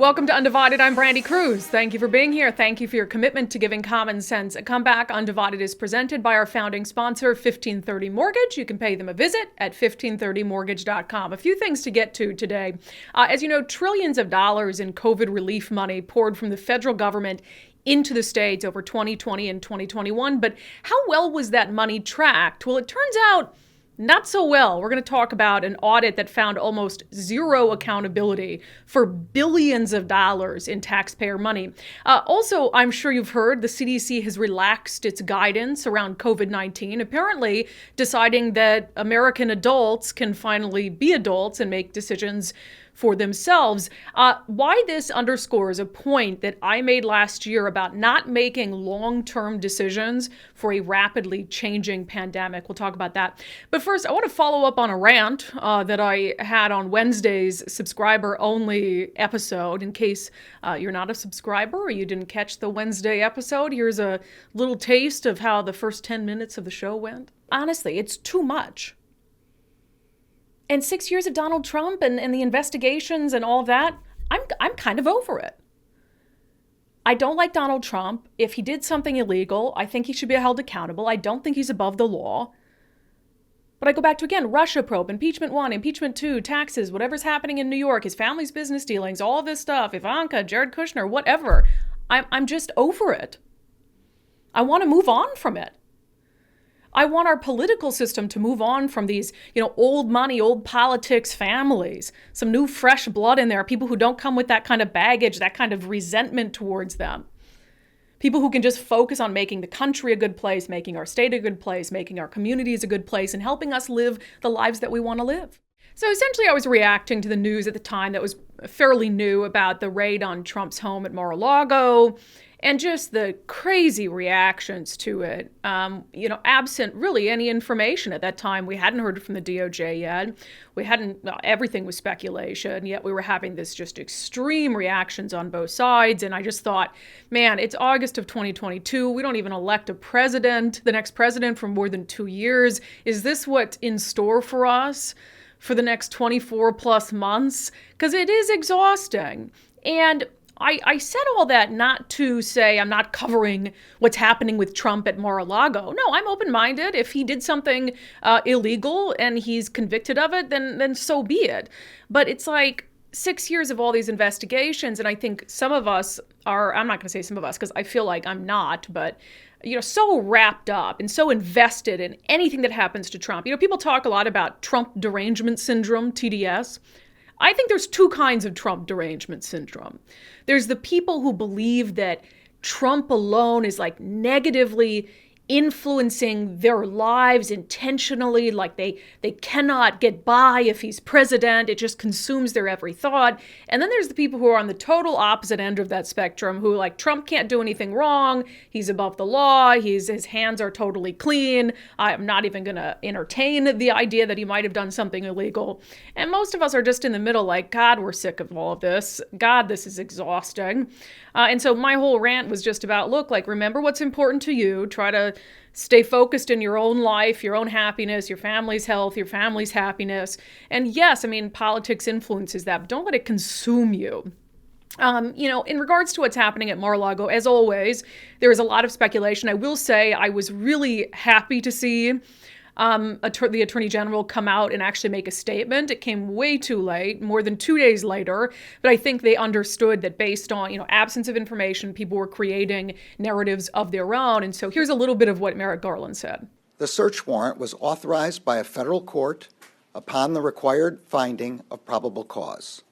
Welcome to Undivided. I'm Brandi Kruse. Thank you for being here. Thank you for your commitment to giving common sense a comeback. Undivided is presented by our founding sponsor, 1530 Mortgage. You can pay them a visit at 1530mortgage.com. A few things to get to today. As you know, trillions of dollars in COVID relief money poured from the federal government into the states over 2020 and 2021. But how well was that money tracked? Well, it turns out not so well. We're going to talk about an audit that found almost zero accountability for billions of dollars in taxpayer money. Also, I'm sure you've heard the CDC has relaxed its guidance around COVID-19, apparently deciding that American adults can finally be adults and make decisions for themselves. Why this underscores a point that I made last year about not making long-term decisions for a rapidly changing pandemic. We'll talk about that. But first, I want to follow up on a rant that I had on Wednesday's subscriber-only episode. In case you're not a subscriber or you didn't catch the Wednesday episode, here's a little taste of how the first 10 minutes of the show went. Honestly, it's too much. And 6 years of Donald Trump and the investigations and all of that, I'm kind of over it. I don't like Donald Trump. If he did something illegal, I think he should be held accountable. I don't think he's above the law. But I go back to, again, Russia probe, impeachment 1, impeachment 2, taxes, whatever's happening in New York, his family's business dealings, all of this stuff, Ivanka, Jared Kushner, whatever. I'm just over it. I want to move on from it. I want our political system to move on from these, old money, old politics families, some new fresh blood in there, people who don't come with that kind of baggage, that kind of resentment towards them. People who can just focus on making the country a good place, making our state a good place, making our communities a good place, and helping us live the lives that we want to live. So essentially, I was reacting to the news at the time that was fairly new about the raid on Trump's home at Mar-A-Lago, and just the crazy reactions to it, absent really any information at that time. We hadn't heard from the DOJ yet. Everything was speculation, yet we were having this just extreme reactions on both sides. And I just thought, man, it's August of 2022. We don't even elect a president, the next president, for more than 2 years. Is this what's in store for us for the next 24 plus months? Because it is exhausting. And I said all that not to say I'm not covering what's happening with Trump at Mar-A-Lago. No, I'm open-minded. If he did something illegal and he's convicted of it, then so be it. But it's like 6 years of all these investigations, and I think some of us are, I'm not going to say some of us because I feel like I'm not, but so wrapped up and so invested in anything that happens to Trump. People talk a lot about Trump derangement syndrome, TDS. I think there's two kinds of Trump derangement syndrome. There's the people who believe that Trump alone is like negatively influencing their lives intentionally, like they cannot get by if he's president. It just consumes their every thought. And then there's the people who are on the total opposite end of that spectrum, who like, Trump can't do anything wrong. He's above the law. His hands are totally clean. I'm not even going to entertain the idea that he might have done something illegal. And most of us are just in the middle, like, God, we're sick of all of this. God, this is exhausting. And so my whole rant was just about, look, like, remember what's important to you. Try to stay focused in your own life, your own happiness, your family's health, your family's happiness. And yes, I mean, politics influences that, but don't let it consume you. In regards to what's happening at Mar-A-Lago, as always, there is a lot of speculation. I will say I was really happy to see the Attorney General come out and actually make a statement. It came way too late, more than 2 days later, but I think they understood that based on, absence of information, people were creating narratives of their own. And so here's a little bit of what Merrick Garland said. The search warrant was authorized by a federal court upon the required finding of probable cause.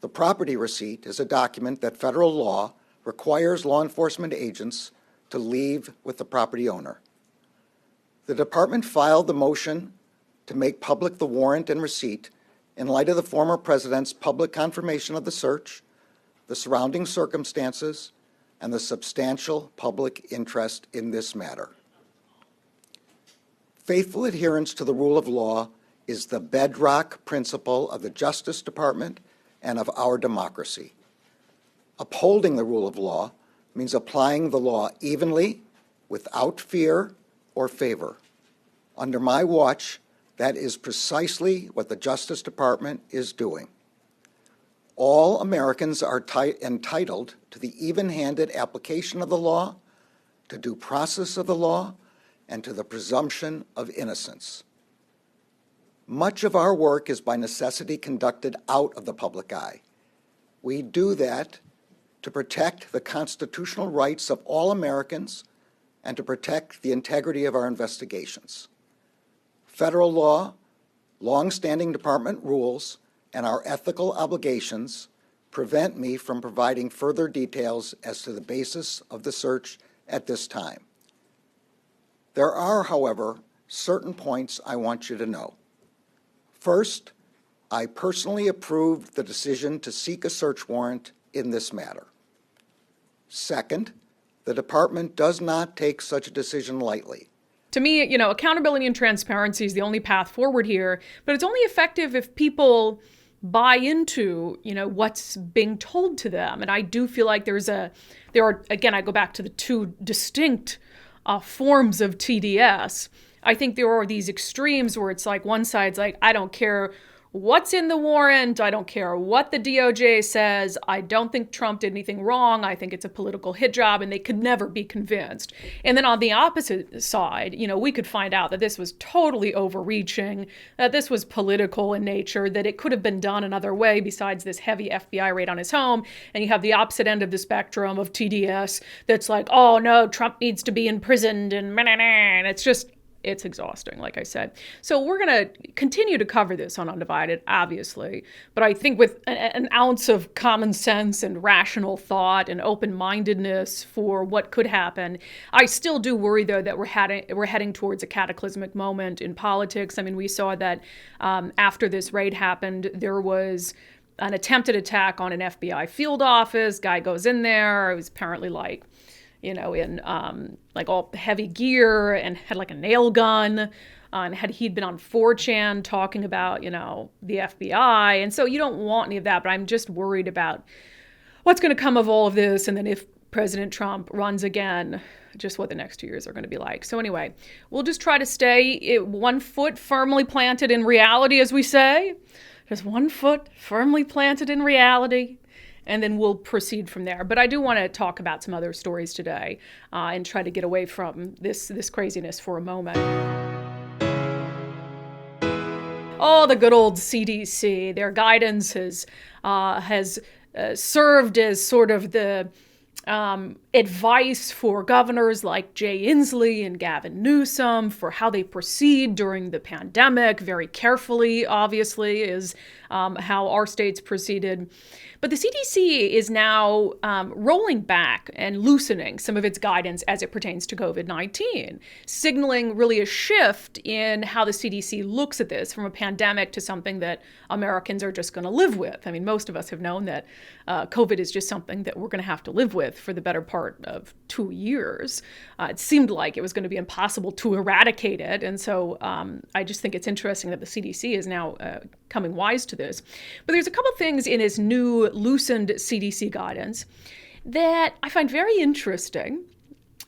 The property receipt is a document that federal law requires law enforcement agents to leave with the property owner. The department filed the motion to make public the warrant and receipt in light of the former president's public confirmation of the search, the surrounding circumstances, and the substantial public interest in this matter. Faithful adherence to the rule of law is the bedrock principle of the Justice Department and of our democracy. Upholding the rule of law means applying the law evenly, without fear or favor. Under my watch, that is precisely what the Justice Department is doing. All Americans are entitled to the even-handed application of the law, to due process of the law, and to the presumption of innocence. Much of our work is by necessity conducted out of the public eye. We do that to protect the constitutional rights of all Americans and to protect the integrity of our investigations. Federal law, long-standing department rules, and our ethical obligations prevent me from providing further details as to the basis of the search at this time. There are, however, certain points I want you to know. First, I personally approved the decision to seek a search warrant in this matter. Second, the department does not take such a decision lightly. To me, accountability and transparency is the only path forward here, but it's only effective if people buy into, what's being told to them. And I do feel like again, I go back to the two distinct forms of TDS. I think there are these extremes where it's like one side's like, I don't care what's in the warrant. I don't care what the DOJ says. I don't think Trump did anything wrong. I think it's a political hit job, and they could never be convinced. And then on the opposite side, we could find out that this was totally overreaching, that this was political in nature, that it could have been done another way besides this heavy FBI raid on his home. And you have the opposite end of the spectrum of TDS that's like, oh no, Trump needs to be imprisoned, and it's exhausting, like I said. So we're going to continue to cover this on Undivided, obviously. But I think with an ounce of common sense and rational thought and open-mindedness for what could happen, I still do worry, though, that we're heading towards a cataclysmic moment in politics. I mean, we saw that after this raid happened, there was an attempted attack on an FBI field office. Guy goes in there. It was apparently in all heavy gear and had like a nail gun. He'd been on 4chan talking about, the FBI. And so you don't want any of that, but I'm just worried about what's going to come of all of this. And then if President Trump runs again, just what the next 2 years are going to be like. So anyway, we'll just try to stay 1 foot firmly planted in reality, as we say. Just 1 foot firmly planted in reality. And then we'll proceed from there. But I do want to talk about some other stories today and try to get away from this craziness for a moment. Oh, the good old CDC. Their guidance has served as sort of the advice for governors like Jay Inslee and Gavin Newsom for how they proceed during the pandemic. Very carefully, obviously, is how our states proceeded. But the CDC is now rolling back and loosening some of its guidance as it pertains to COVID-19, signaling really a shift in how the CDC looks at this from a pandemic to something that Americans are just going to live with. I mean, most of us have known that COVID is just something that we're going to have to live with for the better part of 2 years. It seemed like it was going to be impossible to eradicate it. And so I just think it's interesting that the CDC is now coming wise to this. But there's a couple things in its new loosened CDC guidance that I find very interesting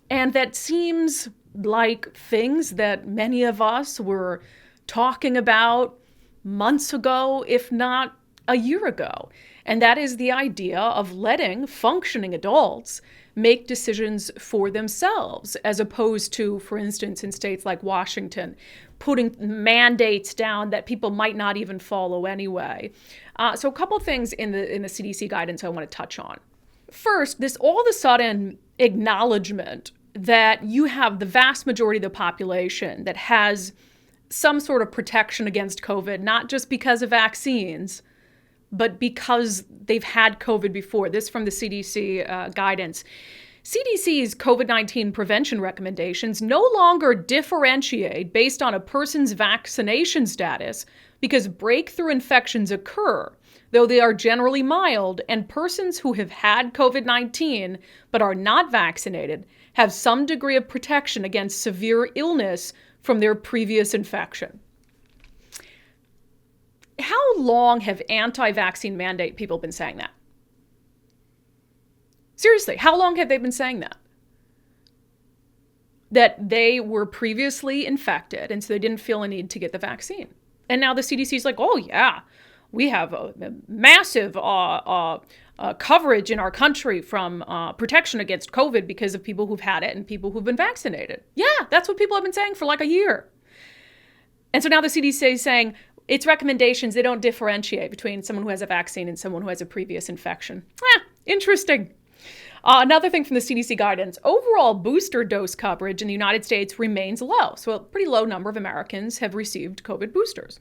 and that seems like things that many of us were talking about months ago, if not a year ago. And that is the idea of letting functioning adults make decisions for themselves, as opposed to, for instance, in states like Washington, putting mandates down that people might not even follow anyway. So a couple things in the CDC guidance I want to touch on. First, this all of a sudden acknowledgement that you have the vast majority of the population that has some sort of protection against COVID, not just because of vaccines, but because they've had COVID before. This from the CDC guidance. CDC's COVID-19 prevention recommendations no longer differentiate based on a person's vaccination status because breakthrough infections occur, though they are generally mild, and persons who have had COVID-19 but are not vaccinated have some degree of protection against severe illness from their previous infection. How long have anti-vaccine mandate people been saying that? Seriously, how long have they been saying that? That they were previously infected and so they didn't feel a need to get the vaccine. And now the CDC is like, oh yeah, We have a massive coverage in our country from protection against COVID because of people who've had it and people who've been vaccinated. Yeah, that's what people have been saying for like a year. And so now the CDC is saying its recommendations, they don't differentiate between someone who has a vaccine and someone who has a previous infection. Interesting. Another thing from the CDC guidance, overall booster dose coverage in the United States remains low. So a pretty low number of Americans have received COVID boosters,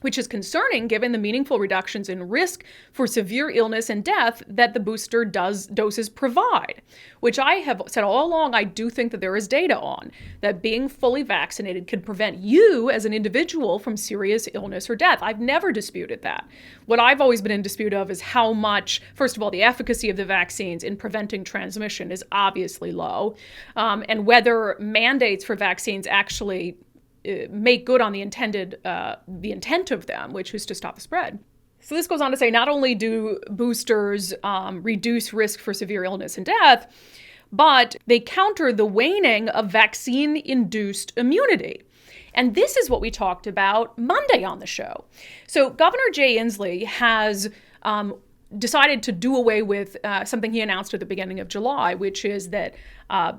which is concerning given the meaningful reductions in risk for severe illness and death that the booster doses provide, which I have said all along I do think that there is data on, that being fully vaccinated can prevent you as an individual from serious illness or death. I've never disputed that. What I've always been in dispute of is how much, first of all, the efficacy of the vaccines in preventing transmission is obviously low, and whether mandates for vaccines actually make good on the intent of them, which is to stop the spread. So this goes on to say not only do boosters reduce risk for severe illness and death, but they counter the waning of vaccine-induced immunity. And this is what we talked about Monday on the show. So Governor Jay Inslee has decided to do away with something he announced at the beginning of July, which is that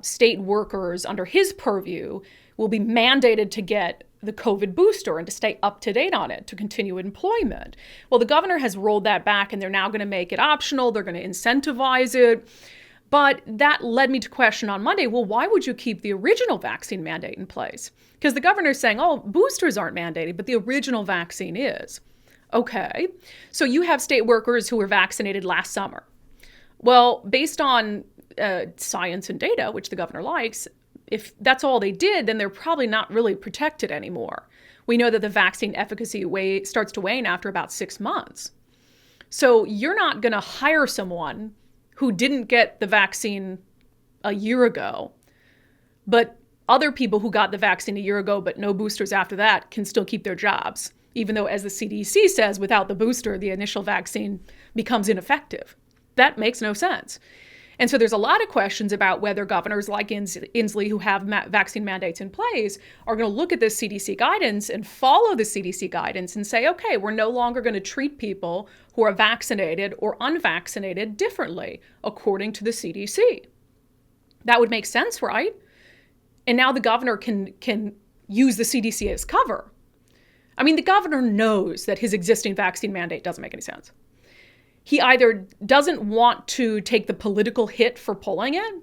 state workers under his purview will be mandated to get the COVID booster and to stay up to date on it to continue employment. Well, the governor has rolled that back and they're now going to make it optional. They're going to incentivize it. But that led me to question on Monday, well, why would you keep the original vaccine mandate in place? Because the governor's saying, oh, boosters aren't mandated, but the original vaccine is. Okay, so you have state workers who were vaccinated last summer. Well, based on science and data, which the governor likes, if that's all they did, then they're probably not really protected anymore. We know that the vaccine efficacy starts to wane after about 6 months. So you're not going to hire someone who didn't get the vaccine a year ago, but other people who got the vaccine a year ago but no boosters after that can still keep their jobs, even though, as the CDC says, without the booster, the initial vaccine becomes ineffective. That makes no sense. And so there's a lot of questions about whether governors like Inslee, who have vaccine mandates in place, are going to look at this CDC guidance and follow the CDC guidance and say, okay, we're no longer going to treat people who are vaccinated or unvaccinated differently according to the CDC. That would make sense, right? And now the governor can use the CDC as cover. I mean, the governor knows that his existing vaccine mandate doesn't make any sense. He either doesn't want to take the political hit for pulling it,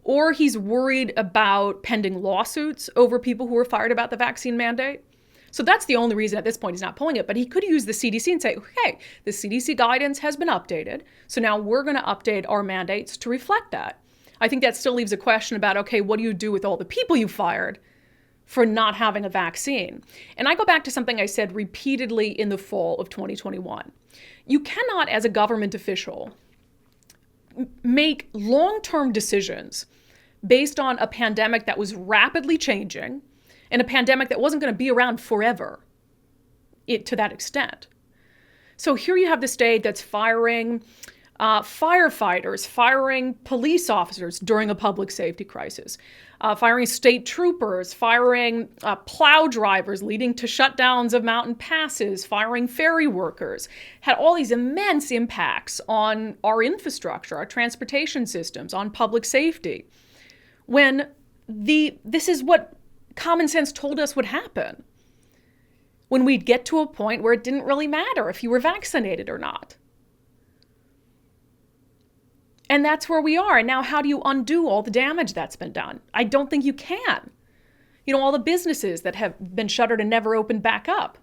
or he's worried about pending lawsuits over people who are fired about the vaccine mandate. So that's the only reason at this point he's not pulling it. But he could use the CDC and say, okay, the CDC guidance has been updated, so now we're going to update our mandates to reflect that. I think that still leaves a question about, okay, what do you do with all the people you fired for not having a vaccine? And I go back to something I said repeatedly in the fall of 2021. You cannot, as a government official, make long-term decisions based on a pandemic that was rapidly changing and a pandemic that wasn't going to be around forever to that extent. So here you have the state that's firing firefighters, firing police officers during a public safety crisis, firing state troopers, firing plow drivers, leading to shutdowns of mountain passes, firing ferry workers, had all these immense impacts on our infrastructure, our transportation systems, on public safety. When this is what common sense told us would happen, when we'd get to a point where it didn't really matter if you were vaccinated or not. And that's where we are. And now how do you undo all the damage that's been done? I don't think you can. You know, all the businesses that have been shuttered and never opened back up.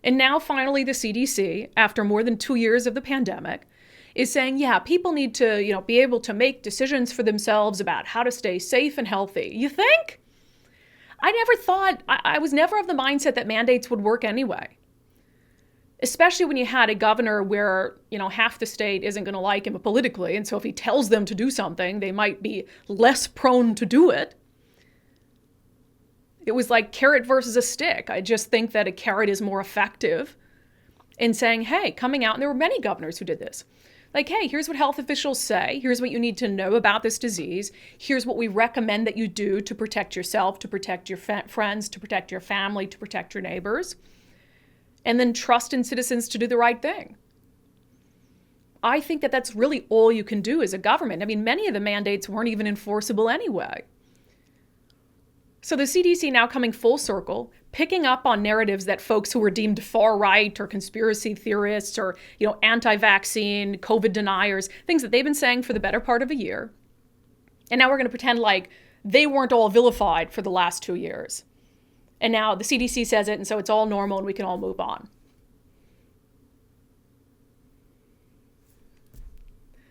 And now finally the CDC, after more than 2 years of the pandemic, is saying, yeah, people need to, be able to make decisions for themselves about how to stay safe and healthy. You think? I was never of the mindset that mandates would work anyway. Especially when you had a governor where, half the state isn't going to like him politically. And so if he tells them to do something, they might be less prone to do it. It was like carrot versus a stick. I just think that a carrot is more effective in saying, hey, coming out, and there were many governors who did this. Like, hey, here's what health officials say. Here's what you need to know about this disease. Here's what we recommend that you do to protect yourself, to protect your friends, to protect your family, to protect your neighbors. and then trust in citizens to do the right thing. I think that that's really all you can do as a government. I mean, many of the mandates weren't even enforceable anyway. So the CDC now coming full circle, picking up on narratives that folks who were deemed far right or conspiracy theorists or, anti-vaccine, COVID deniers, things that they've been saying for the better part of a year. And now we're going to pretend like they weren't all vilified for the last 2 years. And now the CDC says it, and so it's all normal and we can all move on.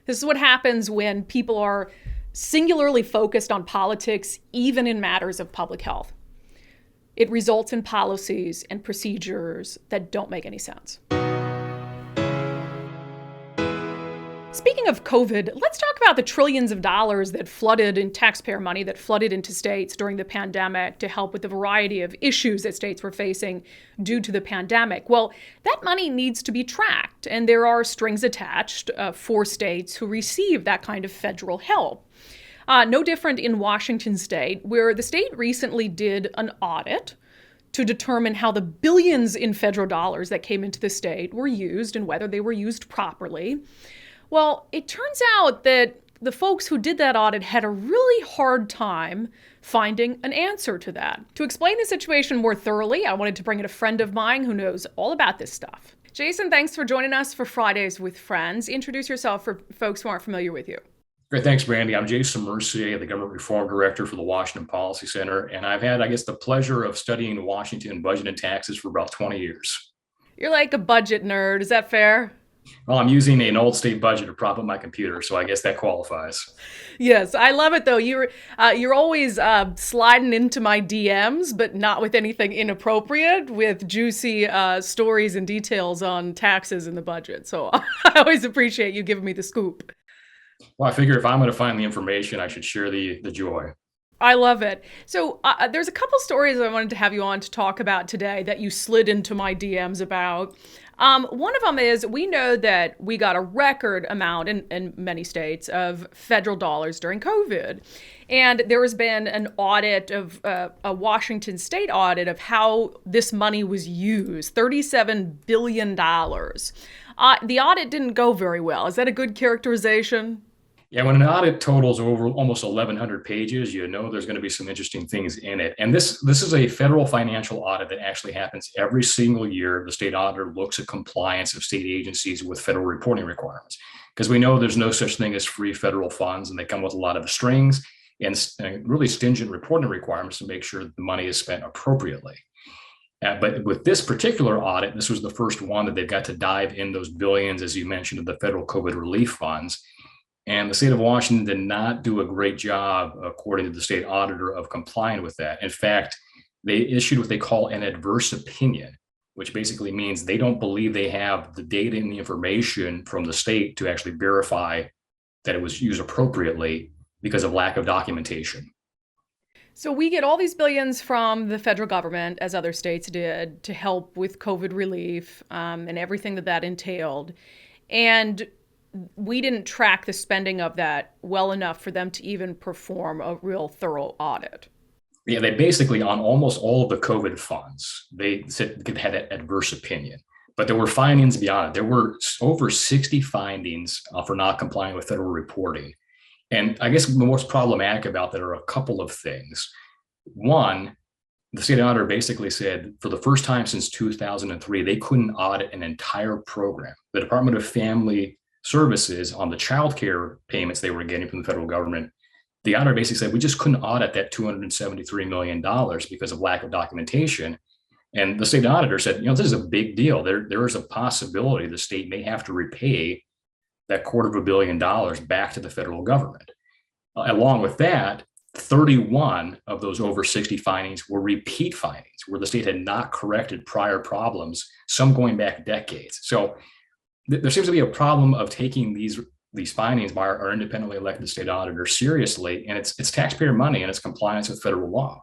This is what happens when people are singularly focused on politics, even in matters of public health. It results in policies and procedures that don't make any sense. Speaking of COVID, let's talk about the trillions of dollars that flooded in taxpayer money that flooded into states during the pandemic to help with the variety of issues that states were facing due to the pandemic. Well, that money needs to be tracked, and there are strings attached for states who receive that kind of federal help. No different in Washington state, where the state recently did an audit to determine how the billions in federal dollars that came into the state were used and whether they were used properly. Well, it turns out that the folks who did that audit had a really hard time finding an answer to that. To explain the situation more thoroughly, I wanted to bring in a friend of mine who knows all about this stuff. Jason, thanks for joining us for Fridays with Friends. Introduce yourself for folks who aren't familiar with you. Great. Thanks, Brandi. I'm Jason Mercier, the Government Reform Director for the Washington Policy Center, and I've had, the pleasure of studying Washington budget and taxes for about 20 years. You're like a budget nerd. Is that fair? Well, I'm using an old state budget to prop up my computer, so I guess that qualifies. Yes, I love it though. You're always sliding into my DMs, but not with anything inappropriate, with juicy stories and details on taxes and the budget. So I always appreciate you giving me the scoop. Well, I figure if I'm going to find the information, I should share the joy. I love it. So there's a couple stories I wanted to have you on to talk about today that you slid into my DMs about. One of them is we know that we got a record amount in many states of federal dollars during COVID. And there has been an audit of a Washington state audit of how this money was used, $37 billion. The audit didn't go very well. Is that a good characterization? Yeah, when an audit totals over almost 1,100 pages, there's going to be some interesting things in it. And this is a federal financial audit that actually happens every single year. The state auditor looks at compliance of state agencies with federal reporting requirements, because we know there's no such thing as free federal funds, and they come with a lot of strings and really stringent reporting requirements to make sure that the money is spent appropriately. But with this particular audit, this was the first one that they've got to dive in those billions, as you mentioned, of the federal COVID relief funds. And the state of Washington did not do a great job, according to the state auditor, of complying with that. In fact, they issued what they call an adverse opinion, which basically means they don't believe they have the data and the information from the state to actually verify that it was used appropriately because of lack of documentation. So we get all these billions from the federal government, as other states did, to help with COVID relief and everything that entailed. And we didn't track the spending of that well enough for them to even perform a real thorough audit. Yeah, they basically, on almost all of the COVID funds, they said they had an adverse opinion. But there were findings beyond it. There were over 60 findings for not complying with federal reporting. And I guess the most problematic about that are a couple of things. One, the state auditor basically said for the first time since 2003, they couldn't audit an entire program. The Department of Family Services, on the child care payments they were getting from the federal government, the auditor basically said we just couldn't audit that $273 million because of lack of documentation. And the state auditor said, this is a big deal. There is a possibility the state may have to repay that $250 million back to the federal government. Along with that, 31 of those over 60 findings were repeat findings where the state had not corrected prior problems, some going back decades. So there seems to be a problem of taking these findings by our independently elected state auditor seriously, and it's taxpayer money and it's compliance with federal law.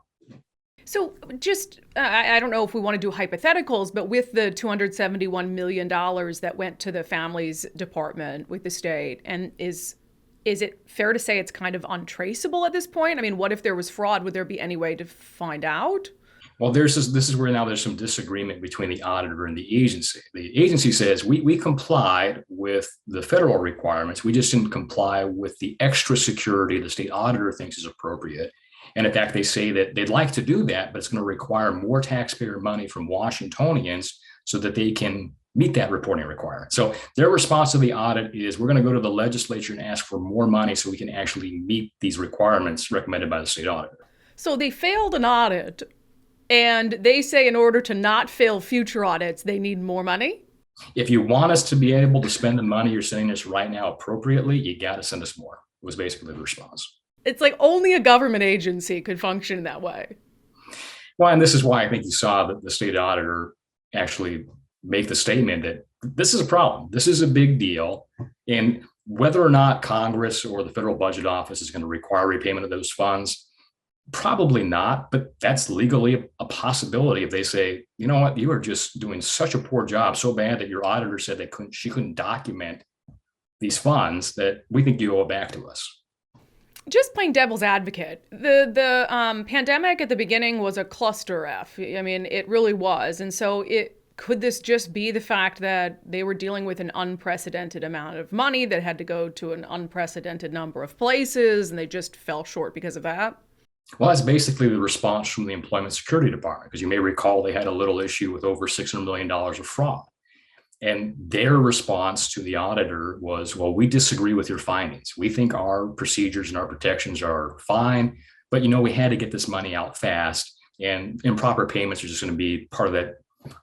So just, I don't know if we want to do hypotheticals, but with the $271 million that went to the families department with the state, and is it fair to say it's kind of untraceable at this point? I mean, what if there was fraud? Would there be any way to find out? Well, this is where now there's some disagreement between the auditor and the agency. The agency says we complied with the federal requirements. We just didn't comply with the extra security the state auditor thinks is appropriate. And in fact, they say that they'd like to do that, but it's going to require more taxpayer money from Washingtonians so that they can meet that reporting requirement. So their response to the audit is we're going to go to the legislature and ask for more money so we can actually meet these requirements recommended by the state auditor. So they failed an audit, and they say in order to not fail future audits, they need more money. If you want us to be able to spend the money you're sending us right now appropriately, you got to send us more, was basically the response. It's like only a government agency could function that way. Well, and this is why I think you saw that the state auditor actually make the statement that this is a problem. This is a big deal. And whether or not Congress or the federal budget office is going to require repayment of those funds, probably not, but that's legally a possibility if they say, you know what, you are just doing such a poor job, so bad that your auditor said that she couldn't document these funds that we think you owe it back to us. Just playing devil's advocate, the pandemic at the beginning was a cluster F. I mean, it really was. And so could this just be the fact that they were dealing with an unprecedented amount of money that had to go to an unprecedented number of places, and they just fell short because of that? Well, that's basically the response from the Employment Security Department, because you may recall they had a little issue with over $600 million of fraud. And their response to the auditor was, well, we disagree with your findings. We think our procedures and our protections are fine, but, we had to get this money out fast, and improper payments are just going to be part of that,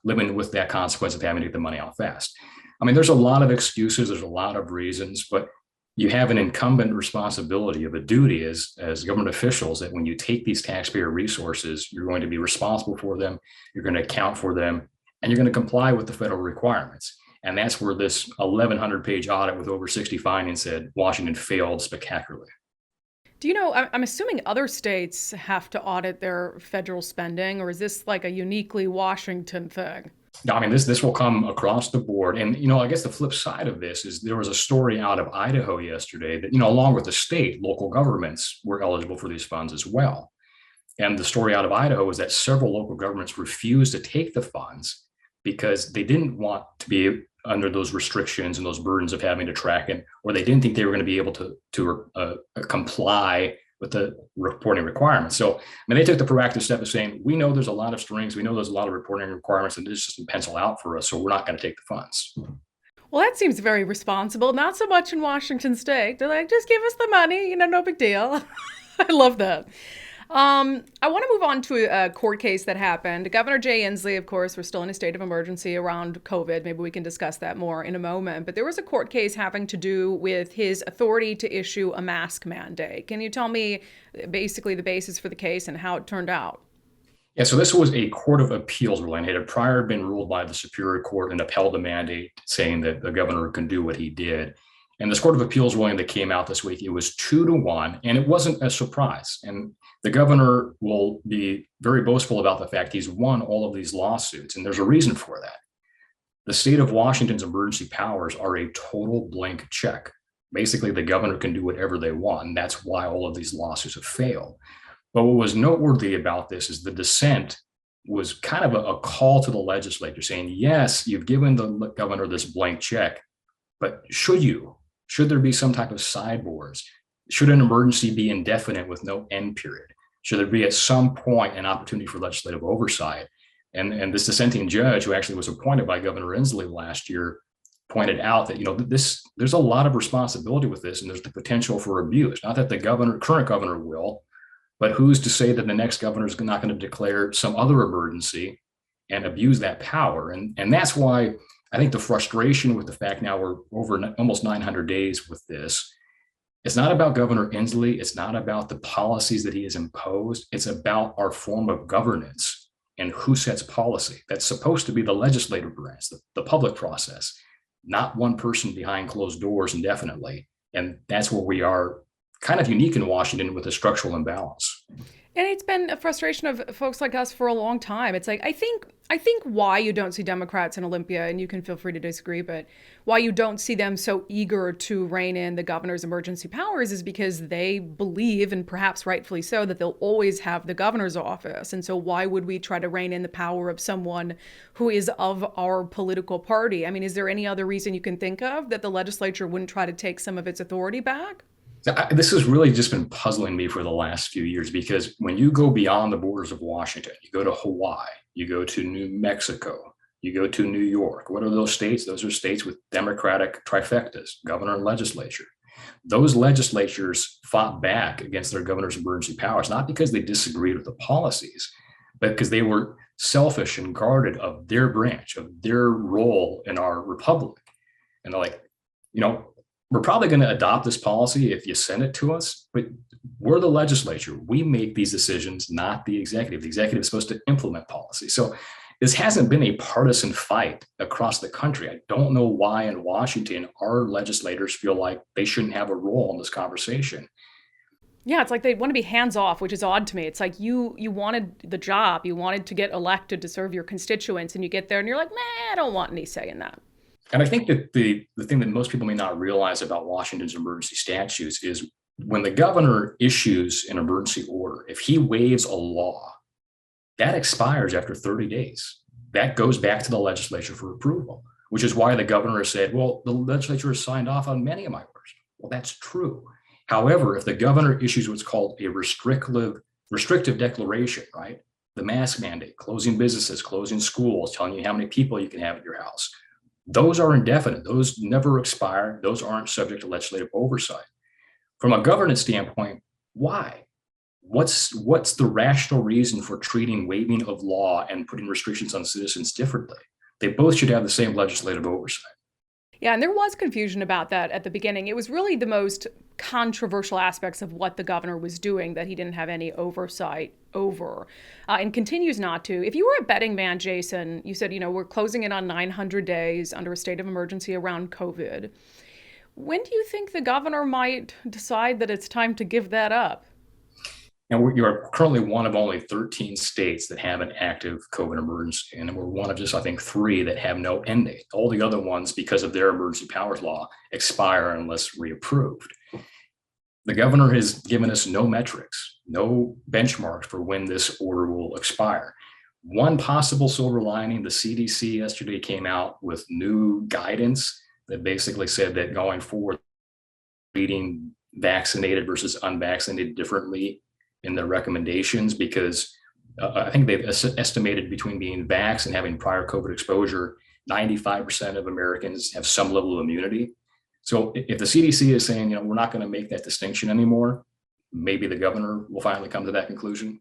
living with that consequence of having to get the money out fast. I mean, there's a lot of excuses. There's a lot of reasons, but you have an incumbent responsibility of a duty as government officials that when you take these taxpayer resources, you're going to be responsible for them, you're going to account for them, and you're going to comply with the federal requirements. And that's where this 1,100-page audit with over 60 findings said Washington failed spectacularly. Do you know, I'm assuming other states have to audit their federal spending, or is this like a uniquely Washington thing? I mean, this will come across the board. And, I guess the flip side of this is there was a story out of Idaho yesterday that, along with the state, local governments were eligible for these funds as well. And the story out of Idaho is that several local governments refused to take the funds because they didn't want to be under those restrictions and those burdens of having to track it, or they didn't think they were going to be able to comply with the reporting requirements. So, they took the proactive step of saying, we know there's a lot of strings, we know there's a lot of reporting requirements, and this doesn't pencil out for us, so we're not going to take the funds. Well, that seems very responsible. Not so much in Washington state. They're like, just give us the money, no big deal. I love that. I want to move on to a court case that happened. Governor Jay Inslee, of course, we're still in a state of emergency around COVID. Maybe we can discuss that more in a moment. But there was a court case having to do with his authority to issue a mask mandate. Can you tell me basically the basis for the case and how it turned out? Yeah, so this was a Court of Appeals ruling. It had prior been ruled by the Superior Court and upheld the mandate, saying that the governor can do what he did. And this Court of Appeals ruling that came out this week, it was 2-1, and it wasn't a surprise. And the governor will be very boastful about the fact he's won all of these lawsuits, and there's a reason for that. The state of Washington's emergency powers are a total blank check. Basically, the governor can do whatever they want, and that's why all of these lawsuits have failed. But what was noteworthy about this is the dissent was kind of a call to the legislature saying, yes, you've given the governor this blank check, but should there be some type of sideboards? Should an emergency be indefinite with no end period? Should there be at some point an opportunity for legislative oversight? And this dissenting judge, who actually was appointed by Governor Inslee last year, pointed out that there's a lot of responsibility with this, and there's the potential for abuse. Not that the current governor will, but who's to say that the next governor is not going to declare some other emergency and abuse that power? And that's why I think the frustration with the fact now we're over almost 900 days with this. It's not about Governor Inslee. It's not about the policies that he has imposed. It's about our form of governance and who sets policy. That's supposed to be the legislative branch, the public process, not one person behind closed doors indefinitely. And that's where we are kind of unique in Washington with a structural imbalance. And it's been a frustration of folks like us for a long time. It's like I think why you don't see Democrats in Olympia, and you can feel free to disagree, but why you don't see them so eager to rein in the governor's emergency powers is because they believe, and perhaps rightfully so, that they'll always have the governor's office. And so why would we try to rein in the power of someone who is of our political party? I mean, is there any other reason you can think of that the legislature wouldn't try to take some of its authority back? This has really just been puzzling me for the last few years, because when you go beyond the borders of Washington, you go to Hawaii, you go to New Mexico, you go to New York. What are those states? Those are states with Democratic trifectas, governor and legislature. Those legislatures fought back against their governor's emergency powers, not because they disagreed with the policies, but because they were selfish and guarded of their branch, of their role in our republic. And they're like, we're probably going to adopt this policy if you send it to us, but we're the legislature. We make these decisions, not the executive. The executive is supposed to implement policy. So this hasn't been a partisan fight across the country. I don't know why in Washington our legislators feel like they shouldn't have a role in this conversation. Yeah, it's like they want to be hands off, which is odd to me. It's like you wanted the job, you wanted to get elected to serve your constituents, and you get there and you're like, I don't want any say in that. And I think that the thing that most people may not realize about Washington's emergency statutes is when the governor issues an emergency order, if he waives a law, that expires after 30 days. That goes back to the legislature for approval, which is why the governor said, well, the legislature has signed off on many of my orders. Well, that's true. However, if the governor issues what's called a restrictive declaration, right? The mask mandate, closing businesses, closing schools, telling you how many people you can have at your house. Those are indefinite. Those never expire. Those aren't subject to legislative oversight. From a governance standpoint, why? What's the rational reason for treating waiving of law and putting restrictions on citizens differently? They both should have the same legislative oversight. Yeah, and there was confusion about that at the beginning. It was really the most controversial aspects of what the governor was doing that he didn't have any oversight over, and continues not to. If you were a betting man, Jason, you said, we're closing in on 900 days under a state of emergency around COVID. When do you think the governor might decide that it's time to give that up? And you are currently one of only 13 states that have an active COVID emergency. And we're one of just, I think, 3 that have no end date. All the other ones, because of their emergency powers law, expire unless reapproved. The governor has given us no metrics, no benchmarks for when this order will expire. One possible silver lining, the CDC yesterday came out with new guidance that basically said that going forward, treating vaccinated versus unvaccinated differently in their recommendations, because I think they've estimated between being vaxxed and having prior COVID exposure, 95% of Americans have some level of immunity. So if the CDC is saying, we're not going to make that distinction anymore, maybe the governor will finally come to that conclusion.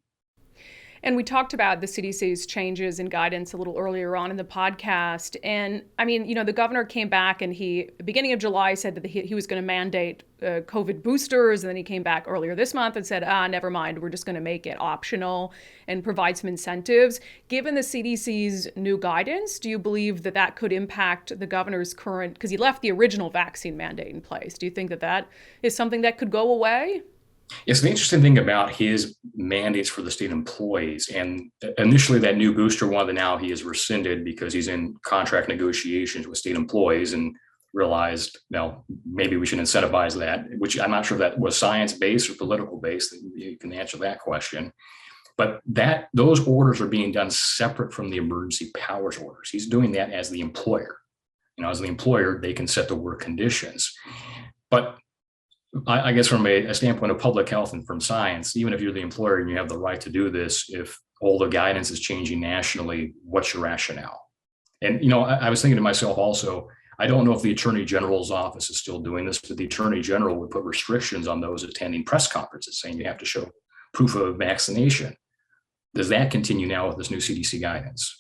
And we talked about the CDC's changes in guidance a little earlier on in the podcast. And I mean, the governor came back and beginning of July, said that he was going to mandate COVID boosters. And then he came back earlier this month and said, never mind, we're just going to make it optional and provide some incentives. Given the CDC's new guidance, do you believe that that could impact the governor's current, because he left the original vaccine mandate in place. Do you think that that is something that could go away? Yes, the interesting thing about his mandates for the state employees, and initially that new booster one that now he has rescinded because he's in contract negotiations with state employees and realized, maybe we should incentivize that, which I'm not sure if that was science-based or political-based. You can answer that question. But those orders are being done separate from the emergency powers orders. He's doing that as the employer. As the employer, they can set the work conditions. But I guess from a standpoint of public health and from science, even if you're the employer and you have the right to do this, if all the guidance is changing nationally, what's your rationale? And, I was thinking to myself also, I don't know if the Attorney General's office is still doing this, but the Attorney General would put restrictions on those attending press conferences saying you have to show proof of vaccination. Does that continue now with this new CDC guidance?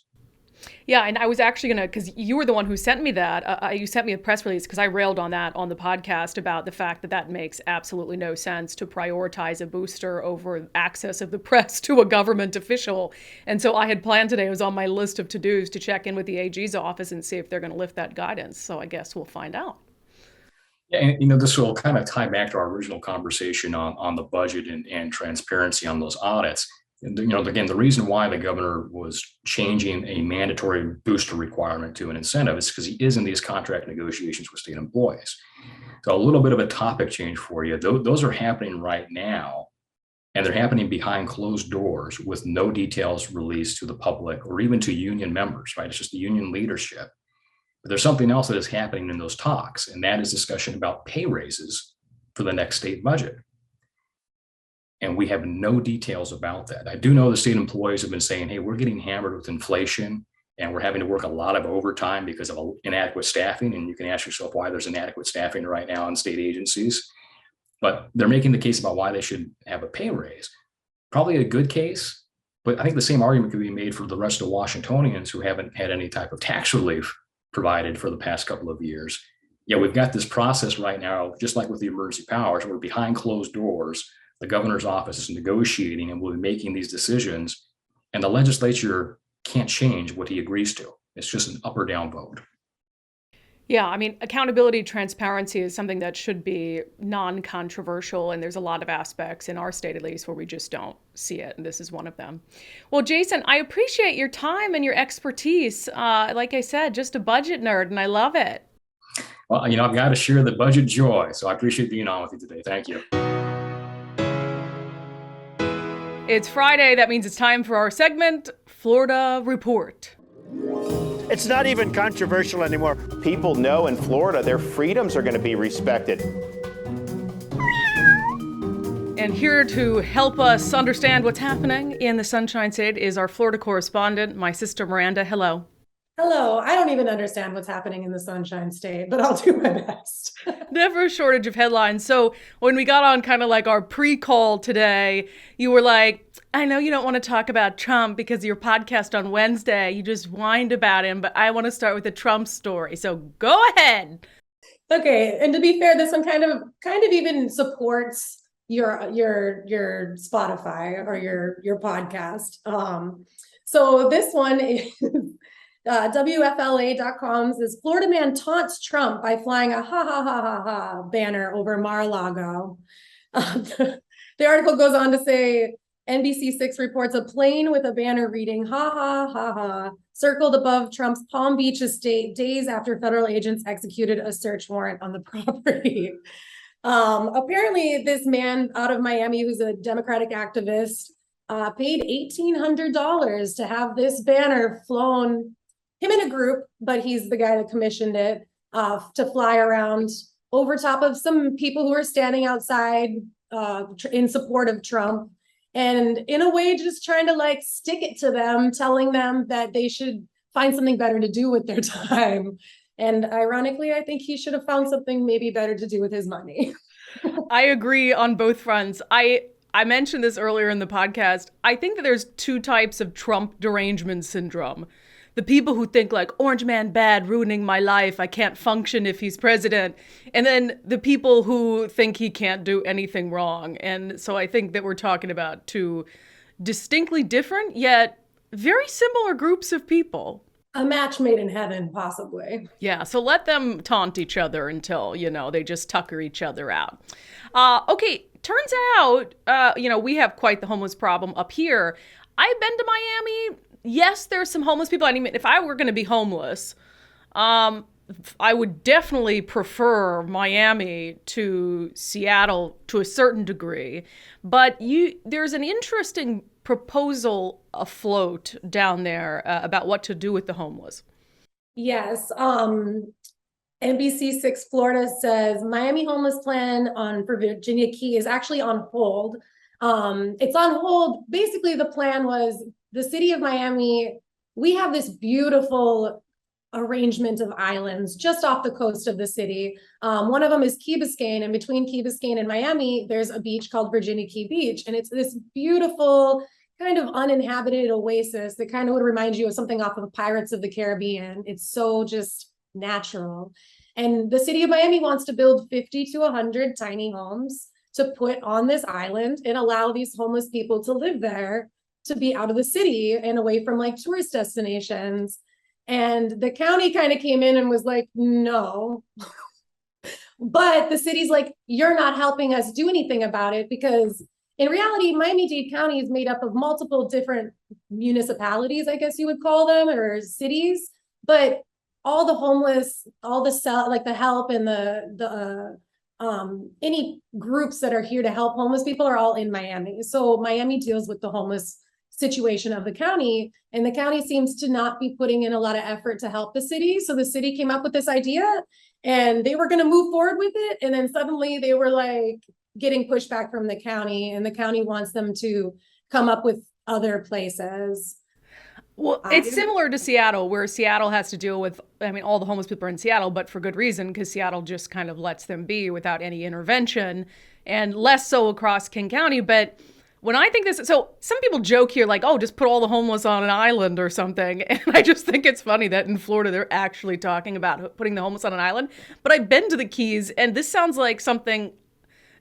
Yeah, and I was actually going to, because you were the one who sent me that, you sent me a press release because I railed on that on the podcast about the fact that makes absolutely no sense to prioritize a booster over access of the press to a government official. And so I had planned today, it was on my list of to-dos to check in with the AG's office and see if they're going to lift that guidance. So I guess we'll find out. And this will kind of tie back to our original conversation on the budget and transparency on those audits. And, again, the reason why the governor was changing a mandatory booster requirement to an incentive is because he is in these contract negotiations with state employees. So a little bit of a topic change for you. Those are happening right now, and they're happening behind closed doors with no details released to the public or even to union members, right? It's just the union leadership. But there's something else that is happening in those talks, and that is discussion about pay raises for the next state budget. And we have no details about that. I do know the state employees have been saying, hey, we're getting hammered with inflation and we're having to work a lot of overtime because of inadequate staffing. And you can ask yourself why there's inadequate staffing right now in state agencies. But they're making the case about why they should have a pay raise. Probably a good case, but I think the same argument could be made for the rest of Washingtonians who haven't had any type of tax relief provided for the past couple of years. Yeah, we've got this process right now, just like with the emergency powers, we're behind closed doors. The governor's office is negotiating and will be making these decisions, and the legislature can't change what he agrees to. It's just an up or down vote. Yeah, I mean, accountability, transparency is something that should be non-controversial, and there's a lot of aspects in our state, at least, where we just don't see it, and this is one of them. Well, Jason, I appreciate your time and your expertise. Like I said, just a budget nerd, and I love it. Well, I've got to share the budget joy, so I appreciate being on with you today. Thank you. It's Friday. That means it's time for our segment, Florida Report. It's not even controversial anymore. People know in Florida their freedoms are going to be respected. And here to help us understand what's happening in the Sunshine State is our Florida correspondent, my sister Miranda. Hello. Hello. I don't even understand what's happening in the Sunshine State, but I'll do my best. Never a shortage of headlines. So when we got on kind of like our pre-call today, you were like, I know you don't want to talk about Trump because of your podcast on Wednesday. You just whined about him, but I want to start with the Trump story. So go ahead. Okay. And to be fair, this one kind of even supports your Spotify or your podcast. So this one is WFLA.com says Florida man taunts Trump by flying a ha ha ha ha ha banner over Mar-A-Lago. The article goes on to say NBC6 reports a plane with a banner reading ha ha ha ha circled above Trump's Palm Beach estate days after federal agents executed a search warrant on the property. Apparently this man out of Miami who's a Democratic activist paid $1,800 to have this banner flown, him in a group, but he's the guy that commissioned it, to fly around over top of some people who are standing outside in support of Trump. And in a way, just trying to like stick it to them, telling them that they should find something better to do with their time. And ironically, I think he should have found something maybe better to do with his money. I agree on both fronts. I mentioned this earlier in the podcast. I think that there's two types of Trump derangement syndrome. The people who think like, orange man bad, ruining my life, I can't function if he's president. And then the people who think he can't do anything wrong. And so I think that we're talking about two distinctly different, yet very similar groups of people. A match made in heaven, possibly. Yeah, so let them taunt each other until, they just tucker each other out. Okay, turns out, we have quite the homeless problem up here. I've been to Miami. Yes, there's some homeless people. I mean, if I were going to be homeless, I would definitely prefer Miami to Seattle to a certain degree. But there's an interesting proposal afloat down there about what to do with the homeless. Yes. NBC6 Florida says Miami homeless plan for Virginia Key is actually on hold. It's on hold. Basically, the plan was the city of Miami. We have this beautiful arrangement of islands just off the coast of the city. One of them is Key Biscayne, and between Key Biscayne and Miami, there's a beach called Virginia Key Beach. And it's this beautiful kind of uninhabited oasis that kind of would remind you of something off of Pirates of the Caribbean. It's so just natural. And the city of Miami wants to build 50 to 100 tiny homes to put on this island and allow these homeless people to live there, to be out of the city and away from like tourist destinations. And the county kind of came in and was like, no, But the city's like, you're not helping us do anything about it, because in reality, Miami-Dade County is made up of multiple different municipalities, I guess you would call them, or cities. But all the homeless, all the like the help and the any groups that are here to help homeless people are all in Miami. So Miami deals with the homeless situation of the county, and the county seems to not be putting in a lot of effort to help the city. So the city came up with this idea, and they were going to move forward with it, and then suddenly they were like getting pushback from the county, and the county wants them to come up with other places. Well, it's similar to Seattle, where Seattle has to deal with, I mean, all the homeless people are in Seattle, but for good reason, because Seattle just kind of lets them be without any intervention, and less so across King County. But when I think this, so some people joke here like, oh, just put all the homeless on an island or something. And I just think it's funny that in Florida, they're actually talking about putting the homeless on an island. But I've been to the Keys, and this sounds like something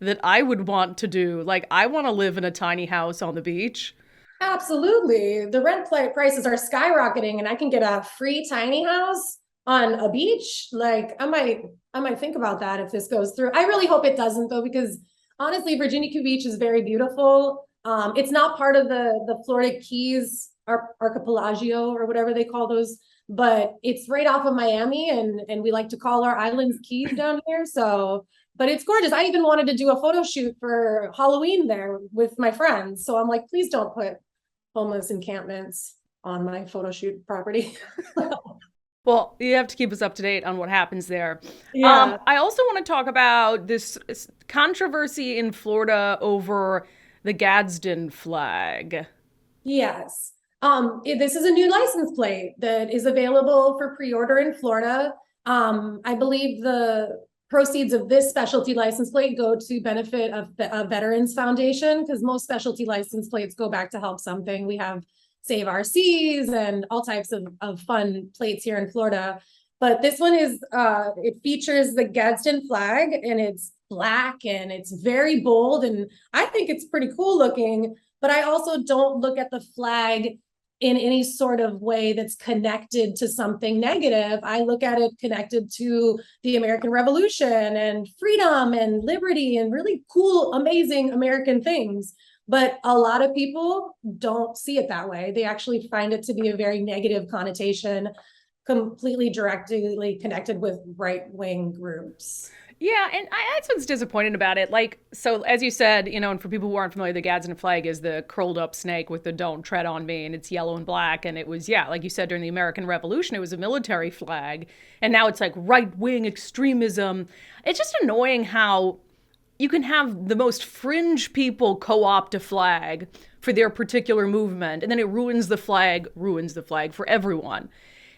that I would want to do. Like, I want to live in a tiny house on the beach. Absolutely. The rent prices are skyrocketing, and I can get a free tiny house on a beach. Like, I might think about that if this goes through. I really hope it doesn't, though, because honestly, Virginia Beach is very beautiful. It's not part of the Florida Keys archipelago or whatever they call those, but it's right off of Miami, and we like to call our islands Keys down here. So, but it's gorgeous. I even wanted to do a photo shoot for Halloween there with my friends. So I'm like, please don't put homeless encampments on my photo shoot property. Well, you have to keep us up to date on what happens there. Yeah. I also want to talk about this controversy in Florida over the Gadsden flag. Yes. This is a new license plate that is available for pre-order in Florida. I believe the proceeds of this specialty license plate go to benefit of a Veterans Foundation, because most specialty license plates go back to help something. We have Save Our Seas and all types of fun plates here in Florida. But this one is, it features the Gadsden flag, and it's black and it's very bold, and I think it's pretty cool looking, but I also don't look at the flag in any sort of way that's connected to something negative. I look at it connected to the American Revolution and freedom and liberty and really cool, amazing American things. But a lot of people don't see it that way. They actually find it to be a very negative connotation, completely directly connected with right-wing groups. Yeah, and that's what's disappointing about it. Like, so as you said, you know, and for people who aren't familiar, the Gadsden flag is the curled up snake with the "Don't Tread on Me," and it's yellow and black. And it was, yeah, like you said, during the American Revolution, it was a military flag. And now it's like right-wing extremism. It's just annoying how you can have the most fringe people co-opt a flag for their particular movement, and then it ruins the flag for everyone.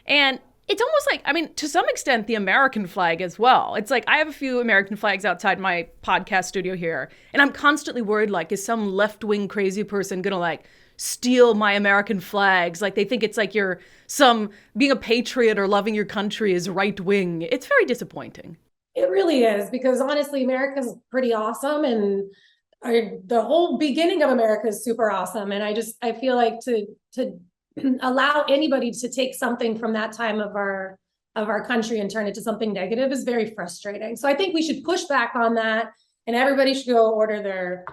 And it's almost like, I mean, to some extent, the American flag as well. It's like, I have a few American flags outside my podcast studio here, and I'm constantly worried, like, is some left-wing crazy person gonna, like, steal my American flags? Like, they think it's like being a patriot or loving your country is right-wing. It's very disappointing. It really is, because honestly, America's pretty awesome, and the whole beginning of America is super awesome. And I feel like to allow anybody to take something from that time of our country and turn it to something negative is very frustrating. So I think we should push back on that, and everybody should go order their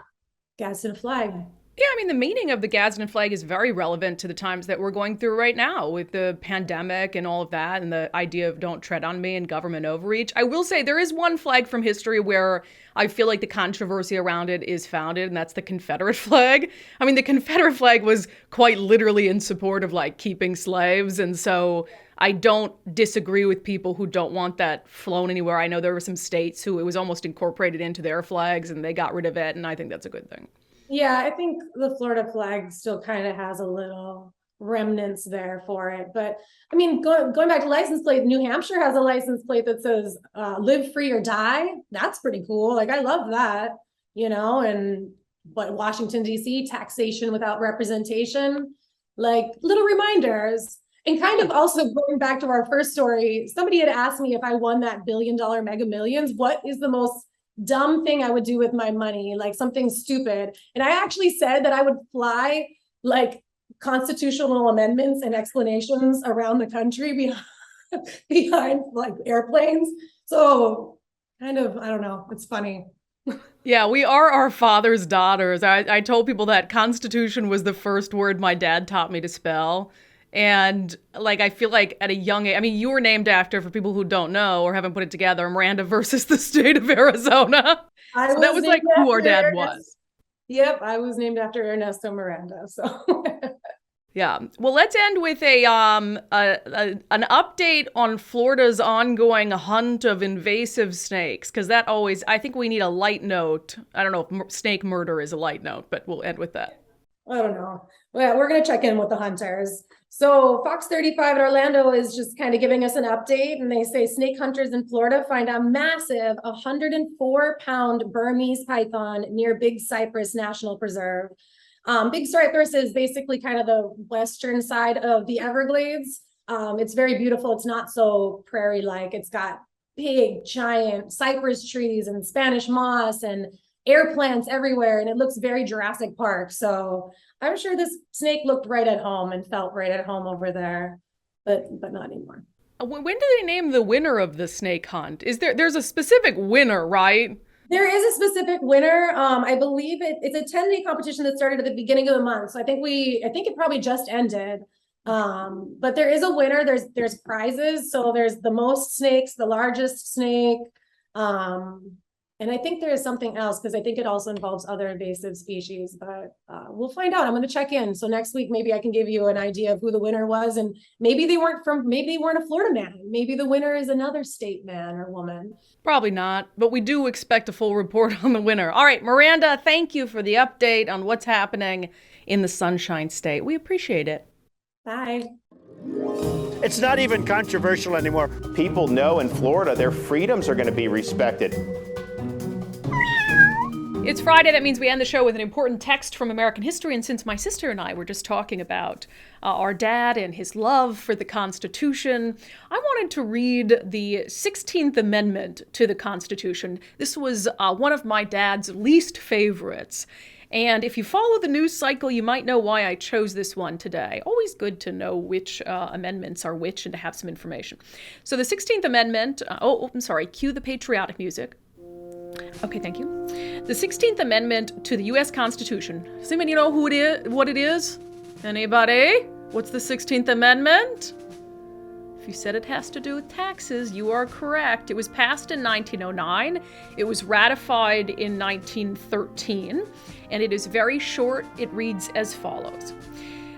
Gadsden flag. Yeah, I mean, the meaning of the Gadsden flag is very relevant to the times that we're going through right now with the pandemic and all of that, and the idea of don't tread on me and government overreach. I will say there is one flag from history where I feel like the controversy around it is founded, and that's the Confederate flag. I mean, the Confederate flag was quite literally in support of, like, keeping slaves, and so I don't disagree with people who don't want that flown anywhere. I know there were some states who it was almost incorporated into their flags, and they got rid of it, and I think that's a good thing. Yeah, I think the Florida flag still kind of has a little remnants there for it. But I mean, going back to license plate, New Hampshire has a license plate that says live free or die. That's pretty cool. Like, I love that, you know. And but Washington, D.C., taxation without representation, like little reminders. And kind of also going back to our first story, somebody had asked me if I won that $1 billion Mega Millions, what is the most dumb thing I would do with my money, like something stupid. And I actually said that I would fly like constitutional amendments and explanations around the country behind like airplanes. So kind of, I don't know, it's funny. Yeah, we are our father's daughters. I told people that Constitution was the first word my dad taught me to spell. And like, I feel like at a young age, I mean, you were named after, for people who don't know or haven't put it together, Miranda versus the state of Arizona. So that was like who our dad was. Yep, I was named after Ernesto Miranda. So Yeah. Well, let's end with an update on Florida's ongoing hunt of invasive snakes, because that always, I think we need a light note. I don't know if snake murder is a light note, but we'll end with that. I don't know. Well, we're going to check in with the hunters. So Fox 35 in Orlando is just kind of giving us an update, and they say snake hunters in Florida find a massive 104-pound Burmese python near Big Cypress National Preserve. Big Cypress is basically kind of the western side of the Everglades. It's very beautiful. It's not so prairie-like. It's got big, giant cypress trees and Spanish moss and air plants everywhere, and it looks very Jurassic Park. So I'm sure this snake looked right at home and felt right at home over there, but not anymore. When do they name the winner of the snake hunt? There's a specific winner, right? There is a specific winner. I believe it's a 10-day competition that started at the beginning of the month. So I think it probably just ended. But there is a winner. There's prizes. So there's the most snakes, the largest snake. And I think there is something else, because I think it also involves other invasive species, but we'll find out. I'm going to check in. So next week, maybe I can give you an idea of who the winner was, and maybe they weren't a Florida man. Maybe the winner is another state man or woman. Probably not, but we do expect a full report on the winner. All right, Miranda, thank you for the update on what's happening in the Sunshine State. We appreciate it. Bye. It's not even controversial anymore. People know in Florida their freedoms are going to be respected. It's Friday. That means we end the show with an important text from American history. And since my sister and I were just talking about our dad and his love for the Constitution, I wanted to read the 16th Amendment to the Constitution. This was one of my dad's least favorites. And if you follow the news cycle, you might know why I chose this one today. Always good to know which amendments are which and to have some information. So the 16th Amendment, I'm sorry, cue the patriotic music. Okay, thank you. The 16th Amendment to the U.S. Constitution. Does anybody know what it is? Anybody? What's the 16th Amendment? If you said it has to do with taxes, you are correct. It was passed in 1909. It was ratified in 1913. And it is very short. It reads as follows.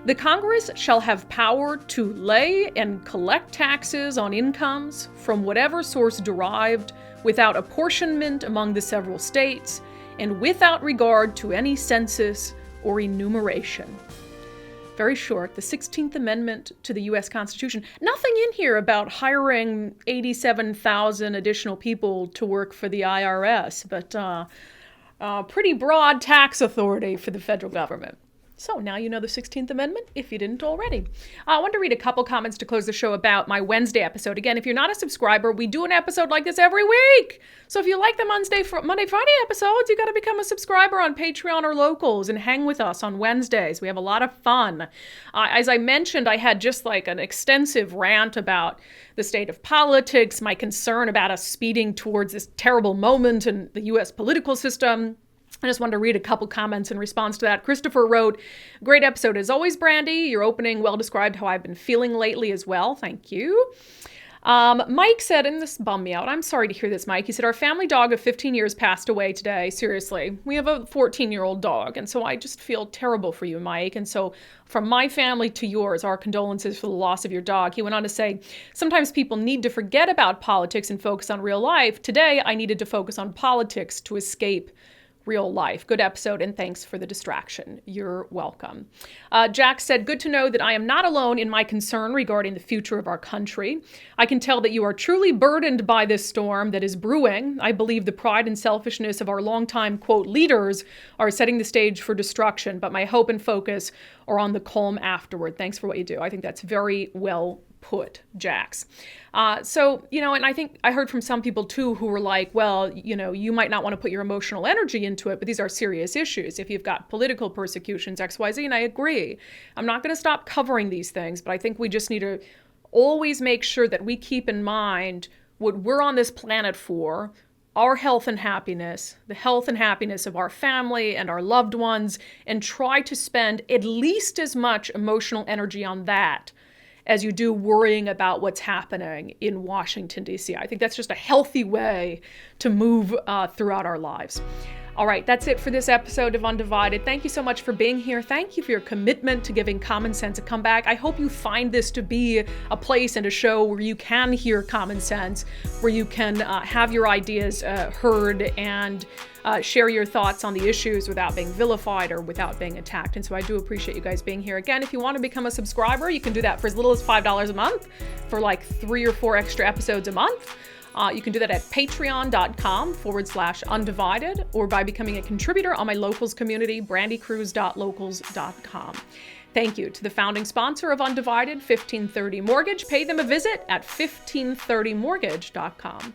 The Congress shall have power to lay and collect taxes on incomes from whatever source derived, without apportionment among the several states, and without regard to any census or enumeration. Very short, the 16th Amendment to the U.S. Constitution. Nothing in here about hiring 87,000 additional people to work for the IRS, but pretty broad tax authority for the federal government. So now you know the 16th Amendment, if you didn't already. I want to read a couple comments to close the show about my Wednesday episode. Again, if you're not a subscriber, we do an episode like this every week. So if you like the Monday, Friday episodes, you got to become a subscriber on Patreon or Locals and hang with us on Wednesdays. We have a lot of fun. As I mentioned, I had just like an extensive rant about the state of politics, my concern about us speeding towards this terrible moment in the U.S. political system. I just wanted to read a couple comments in response to that. Christopher wrote, great episode as always, Brandi. Your opening well described how I've been feeling lately as well. Thank you. Mike said, and this bummed me out. I'm sorry to hear this, Mike. He said, our family dog of 15 years passed away today. Seriously. We have a 14-year-old dog. And so I just feel terrible for you, Mike. And so from my family to yours, our condolences for the loss of your dog. He went on to say, sometimes people need to forget about politics and focus on real life. Today, I needed to focus on politics to escape real life. Good episode, and thanks for the distraction. You're welcome. Jack said, good to know that I am not alone in my concern regarding the future of our country. I can tell that you are truly burdened by this storm that is brewing. I believe the pride and selfishness of our longtime, quote, leaders are setting the stage for destruction, but my hope and focus are on the calm afterward. Thanks for what you do. I think that's very well put, Jax. So, and I think I heard from some people too who were like, well, you might not want to put your emotional energy into it, but these are serious issues. If you've got political persecutions, XYZ, and I agree. I'm not going to stop covering these things, but I think we just need to always make sure that we keep in mind what we're on this planet for, our health and happiness, the health and happiness of our family and our loved ones, and try to spend at least as much emotional energy on that as you do worrying about what's happening in Washington, D.C. I think that's just a healthy way to move throughout our lives. All right, that's it for this episode of Undivided. Thank you so much for being here. Thank you for your commitment to giving common sense a comeback. I hope you find this to be a place and a show where you can hear common sense, where you can have your ideas heard and share your thoughts on the issues without being vilified or without being attacked. And so I do appreciate you guys being here. Again, if you want to become a subscriber, you can do that for as little as $5 a month for like 3 or 4 extra episodes a month. You can do that at patreon.com/undivided or by becoming a contributor on my locals community, brandikruse.locals.com. Thank you to the founding sponsor of Undivided, 1530 Mortgage. Pay them a visit at 1530mortgage.com.